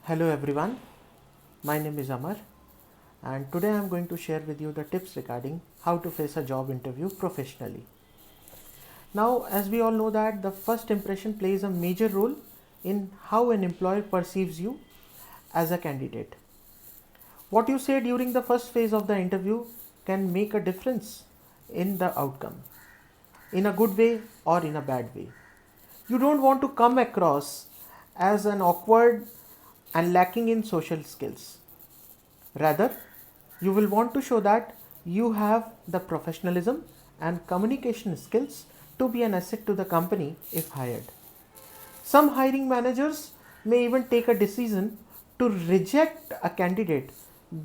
Hello everyone, my name is Amar and today I am going to share with you the tips regarding how to face a job interview professionally. Now, as we all know that the first impression plays a major role in how an employer perceives you as a candidate. What you say during the first phase of the interview can make a difference in the outcome, in a good way or in a bad way. You don't want to come across as an awkward and lacking in social skills. Rather, you will want to show that you have the professionalism and communication skills to be an asset to the company if hired. Some hiring managers may even take a decision to reject a candidate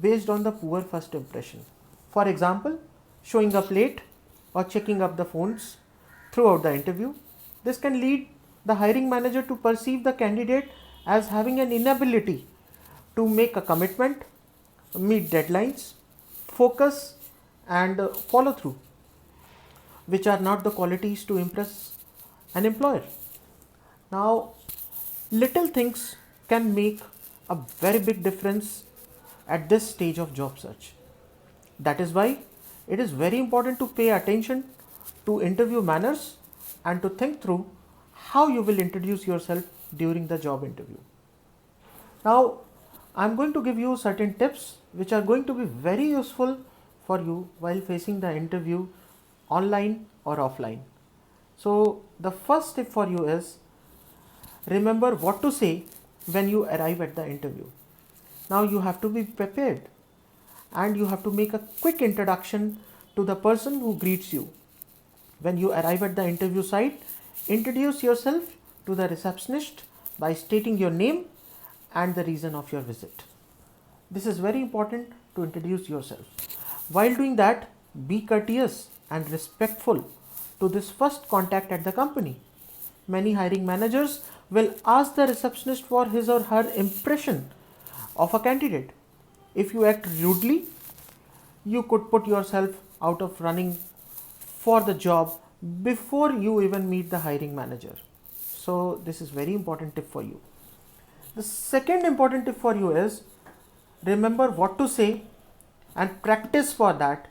based on the poor first impression. For example, showing up late or checking up the phones throughout the interview. This can lead the hiring manager to perceive the candidate as having an inability to make a commitment, meet deadlines, focus, and follow through, which are not the qualities to impress an employer. Now, little things can make a very big difference at this stage of job search. That is why it is very important to pay attention to interview manners and to think through how you will introduce yourself during the job interview. Now, I am going to give you certain tips which are going to be very useful for you while facing the interview online or offline. So, the first tip for you is remember what to say when you arrive at the interview. Now, you have to be prepared and you have to make a quick introduction to the person who greets you. When you arrive at the interview site, introduce yourself to the receptionist by stating your name and the reason of your visit. This is very important to introduce yourself. While doing that, be courteous and respectful to this first contact at the company. Many hiring managers will ask the receptionist for his or her impression of a candidate. If you act rudely, you could put yourself out of running for the job before you even meet the hiring manager. So, this is very important tip for you. The second important tip for you is remember what to say and practice for that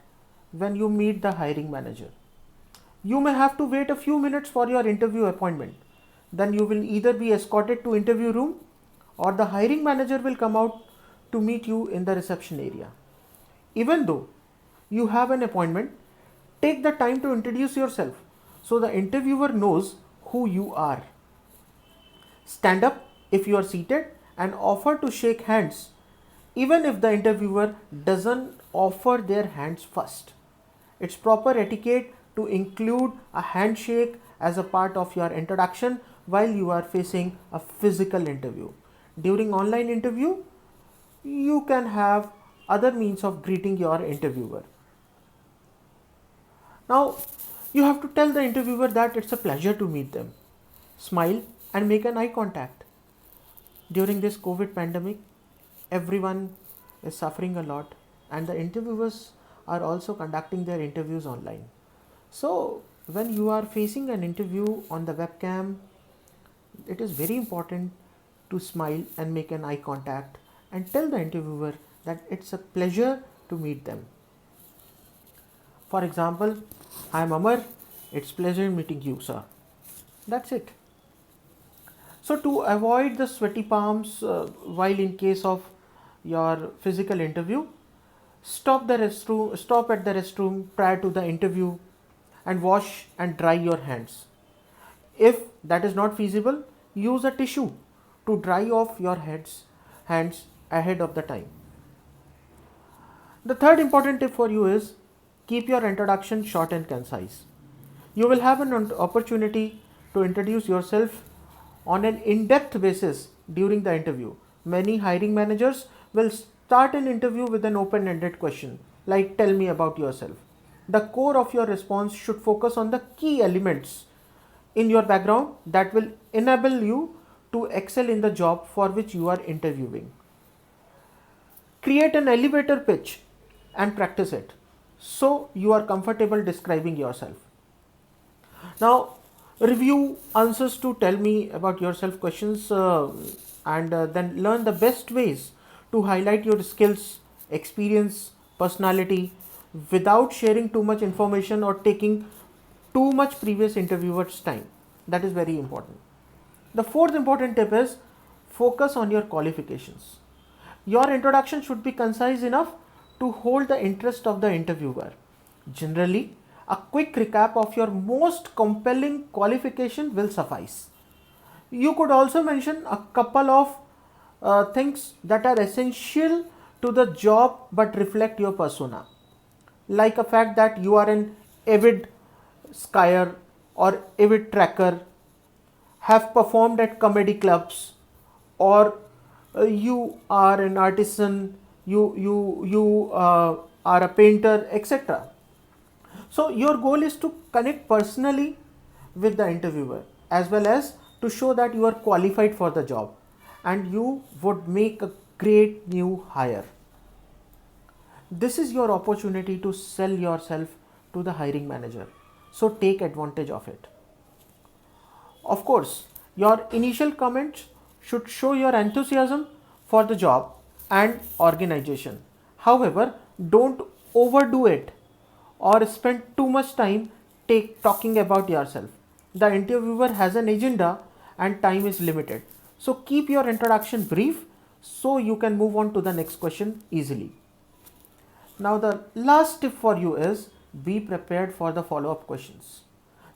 when you meet the hiring manager. You may have to wait a few minutes for your interview appointment. Then you will either be escorted to interview room or the hiring manager will come out to meet you in the reception area. Even though you have an appointment, take the time to introduce yourself so the interviewer knows who you are. Stand up if you are seated and offer to shake hands even if the interviewer doesn't offer their hands first. It's proper etiquette to include a handshake as a part of your introduction while you are facing a physical interview. During online interview, you can have other means of greeting your interviewer. Now, you have to tell the interviewer that it's a pleasure to meet them. Smile and make an eye contact. During this COVID pandemic, everyone is suffering a lot and the interviewers are also conducting their interviews online. So, when you are facing an interview on the webcam, it is very important to smile and make an eye contact and tell the interviewer that it's a pleasure to meet them. For example, I am Amar, it's pleasure meeting you, sir. That's it. So to avoid the sweaty palms while in case of your physical interview, stop at the restroom prior to the interview and wash and dry your hands. If that is not feasible, use a tissue to dry off your hands ahead of the time. The third important tip for you is keep your introduction short and concise. You will have an opportunity to introduce yourself on an in-depth basis during the interview. Many hiring managers will start an interview with an open-ended question like tell me about yourself. The core of your response should focus on the key elements in your background that will enable you to excel in the job for which you are interviewing. Create an elevator pitch and practice it so you are comfortable describing yourself. Now, review answers to tell me about yourself questions and then learn the best ways to highlight your skills, experience, personality without sharing too much information or taking too much previous interviewers' time. That is very important. The fourth important tip is focus on your qualifications. Your introduction should be concise enough to hold the interest of the interviewer. Generally, a quick recap of your most compelling qualification will suffice. You could also mention a couple of things that are essential to the job but reflect your persona, like a fact that you are an avid skier or avid tracker, have performed at comedy clubs, or you are an artisan, you are a painter, etc. So your goal is to connect personally with the interviewer as well as to show that you are qualified for the job and you would make a great new hire. This is your opportunity to sell yourself to the hiring manager. So take advantage of it. Of course, your initial comments should show your enthusiasm for the job and organization. However, don't overdo it or spend too much time talking about yourself. The interviewer has an agenda and time is limited. So keep your introduction brief so you can move on to the next question easily. Now the last tip for you is be prepared for the follow-up questions.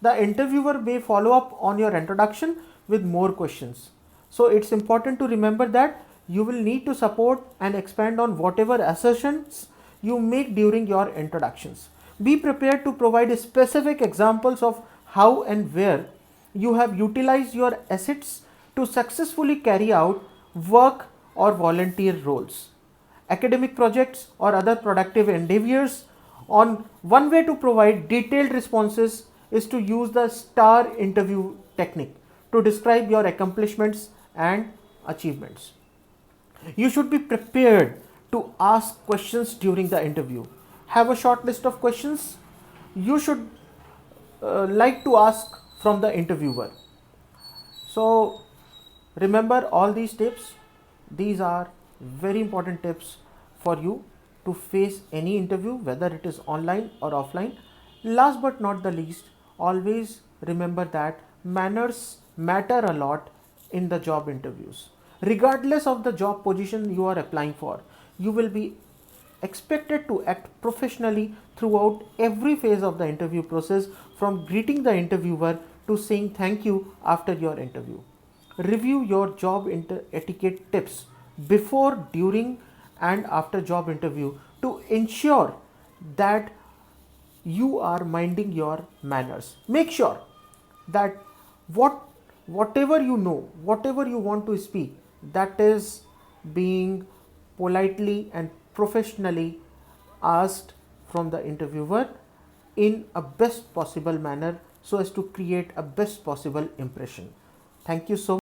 The interviewer may follow up on your introduction with more questions. So it's important to remember that you will need to support and expand on whatever assertions you make during your introductions. Be prepared to provide specific examples of how and where you have utilized your assets to successfully carry out work or volunteer roles, academic projects, or other productive endeavors. On one way to provide detailed responses is to use the STAR interview technique to describe your accomplishments and achievements. You should be prepared to ask questions during the interview. Have a short list of questions you should like to ask from the interviewer. So remember all these tips. These are very important tips for you to face any interview, whether it is online or offline. Last but not the least, always remember that manners matter a lot in the job interviews. Regardless of the job position you are applying for, you will be expected to act professionally throughout every phase of the interview process, from greeting the interviewer to saying thank you after your interview. Review your job etiquette tips before, during, and after job interview to ensure that you are minding your manners. Make sure that whatever you know, whatever you want to speak, that is being politely and professionally asked from the interviewer in a best possible manner so as to create a best possible impression. Thank you so much.